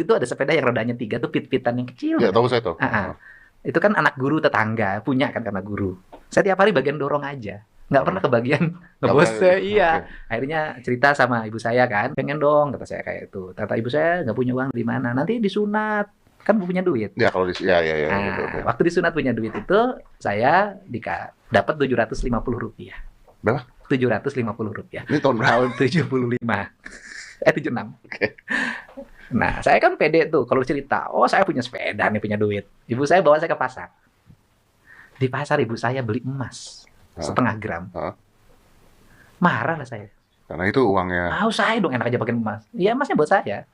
Itu ada sepeda yang rodanya 3 tuh pit-pitan yang kecil. Ya, tahu saya tahu. Itu kan anak guru tetangga, punya kan karena guru. Saya tiap hari bagian dorong aja. Nggak pernah kebagian ngebos saya. Iya. Akhirnya cerita sama ibu saya kan, pengen dong, kata saya kayak itu. Kata ibu saya, nggak punya uang di mana. Nanti disunat. Kan punya duit. Ya, kalau ya. Nah, waktu disunat punya duit itu, saya dapat Rp750. Berapa? Rp750. Ini tahun berapa? Tahun 75. 76. Nah, saya kan pede tuh kalau cerita, oh saya punya sepeda nih, punya duit. Ibu saya bawa saya ke pasar. Di pasar ibu saya beli emas setengah gram. Marah lah saya. Karena itu uangnya. Saya dong enak aja pakai emas. Iya, emasnya buat saya.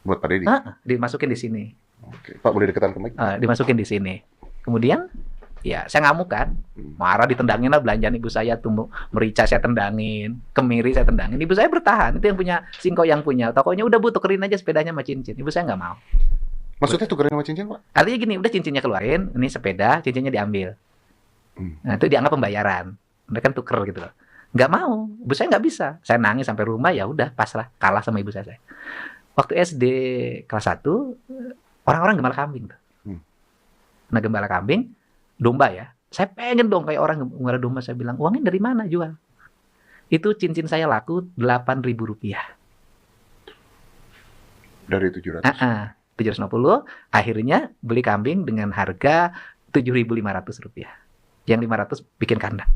Buat Pak Deddy? Dimasukin di sini. Oke. Pak, boleh deketan ke mic? Dimasukin di sini. Kemudian, ya saya ngamuk kan. Marah, ditendangin lah belanjaan ibu saya tuh. Merica saya tendangin, kemiri saya tendangin. Ibu saya bertahan. Itu yang punya, Singko yang punya. Tokonya udah tukerin aja sepedanya sama cincin. Ibu saya nggak mau. Maksudnya tukerin sama cincin, Pak? Artinya gini, udah cincinnya keluarin, ini sepeda, cincinnya diambil. Nah, itu dianggap pembayaran. Mereka kan tuker gitu loh. Nggak mau. Ibu saya nggak bisa. Saya nangis sampai rumah, ya udah pasrah. Kalah sama ibu saya. Waktu SD kelas 1, orang-orang gembala kambing tuh. Nah, gembala kambing, domba ya. Saya pengen dong kayak orang gembala domba. Saya bilang, uangnya dari mana jual? Itu cincin saya laku Rp8.000. Dari 700? 750. Akhirnya beli kambing dengan harga Rp7.500. Yang 500 bikin kandang.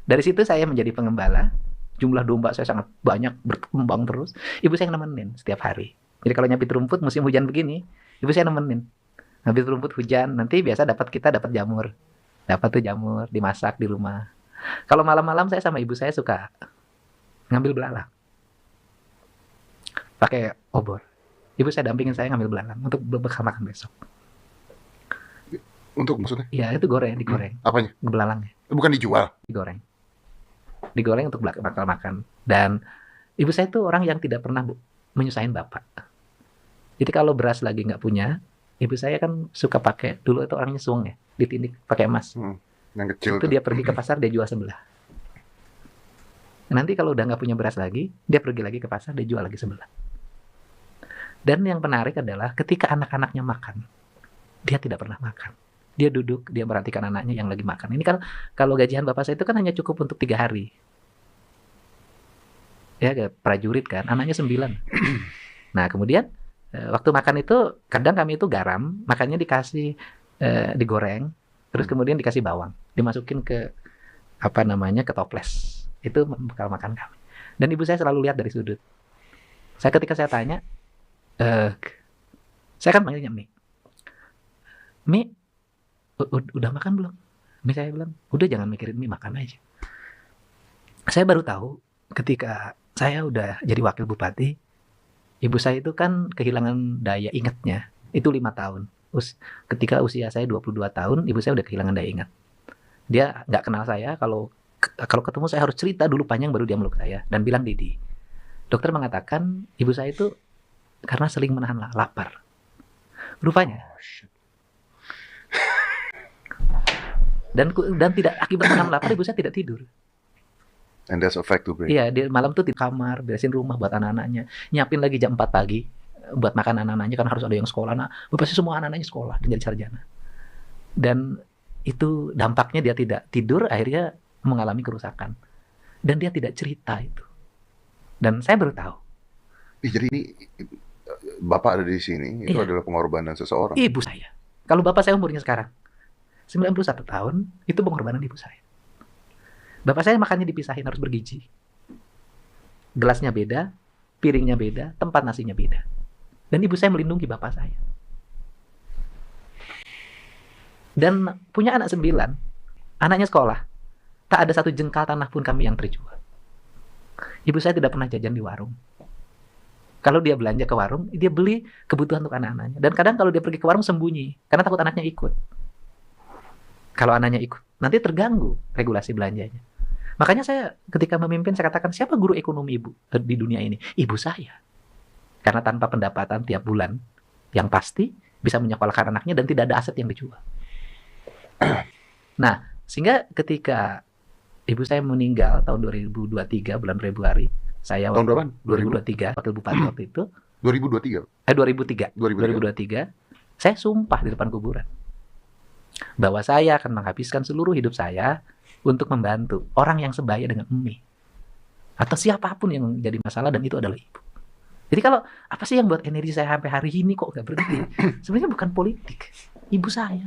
Dari situ saya menjadi pengembala. Jumlah domba saya sangat banyak, berkembang terus. Ibu saya nemenin setiap hari. Jadi kalau nyabit rumput musim hujan begini, ibu saya nemenin. Nyabit rumput hujan, nanti biasa kita dapat jamur. Dapat tuh jamur, dimasak di rumah. Kalau malam-malam saya sama ibu saya suka ngambil belalang. Pakai obor. Ibu saya dampingin saya ngambil belalang untuk bekal makan besok. Untuk maksudnya? Iya, itu digoreng. Apanya? Belalangnya. Bukan dijual? Digoreng untuk bakal makan. Dan ibu saya itu orang yang tidak pernah menyusahin bapak. Jadi kalau beras lagi nggak punya, ibu saya kan suka pakai, dulu itu orangnya suang ya, ditindik pakai emas. Yang kecil itu dia pergi ke pasar, dia jual sebelah. Nanti kalau udah nggak punya beras lagi, dia pergi lagi ke pasar, dia jual lagi sebelah. Dan yang menarik adalah ketika anak-anaknya makan, dia tidak pernah makan. Dia duduk, dia merhatikan anaknya yang lagi makan. Ini kan kalau gajian bapak saya itu kan hanya cukup untuk 3 hari. Ya, prajurit kan, anaknya 9. Nah, kemudian waktu makan itu kadang kami itu garam, makannya dikasih digoreng, terus kemudian dikasih bawang, dimasukin ke ke toples. Itu bekal makan kami. Dan ibu saya selalu lihat dari sudut. Ketika saya tanya, saya kan panggilnya Mi, udah makan belum? Mi saya bilang, udah, jangan mikirin Mi, makan aja. Saya baru tahu ketika saya udah jadi wakil bupati, ibu saya itu kan kehilangan daya ingatnya. Itu 5 tahun. Ketika usia saya 22 tahun, ibu saya udah kehilangan daya ingat. Dia nggak kenal saya, kalau ketemu saya harus cerita dulu panjang baru dia meluk saya dan bilang, Didi. Dokter mengatakan ibu saya itu karena sering menahan lapar. Rupanya. Dan tidak, akibat menahan lapar ibu saya tidak tidur. And that's a fact to bring. Iya, dia malam tuh di kamar, beresin rumah buat anak-anaknya. Nyiapin lagi jam 4 pagi buat makan anak-anaknya, karena harus ada yang sekolah. Nah, pasti semua anak-anaknya sekolah dan jadi sarjana. Dan itu dampaknya dia tidak tidur, akhirnya mengalami kerusakan. Dan dia tidak cerita itu. Dan saya baru tahu. Jadi ini Bapak ada di sini, itu adalah pengorbanan seseorang. Ibu saya. Kalau bapak saya umurnya sekarang 91 tahun, itu pengorbanan ibu saya. Bapak saya makannya dipisahin, harus bergizi. Gelasnya beda, piringnya beda, tempat nasinya beda. Dan ibu saya melindungi bapak saya. Dan punya anak 9, anaknya sekolah. Tak ada 1 jengkal tanah pun kami yang terjual. Ibu saya tidak pernah jajan di warung. Kalau dia belanja ke warung, dia beli kebutuhan untuk anak-anaknya. Dan kadang kalau dia pergi ke warung sembunyi, karena takut anaknya ikut. Kalau anaknya ikut, nanti terganggu regulasi belanjanya. Makanya saya ketika memimpin, saya katakan, siapa guru ekonomi ibu di dunia ini? Ibu saya. Karena tanpa pendapatan tiap bulan, yang pasti bisa menyekolahkan anaknya dan tidak ada aset yang dijual. Nah, sehingga ketika ibu saya meninggal tahun 2023 bulan Februari, saya tahun berapa? 2023 wakil bupati waktu itu, 2023. 2003. 2023. Saya sumpah di depan kuburan bahwa saya akan menghabiskan seluruh hidup saya untuk membantu orang yang sebaya dengan Umi atau siapapun yang jadi masalah, dan itu adalah ibu. Jadi kalau apa sih yang buat energi saya sampai hari ini kok nggak berhenti? Sebenarnya bukan politik, ibu saya.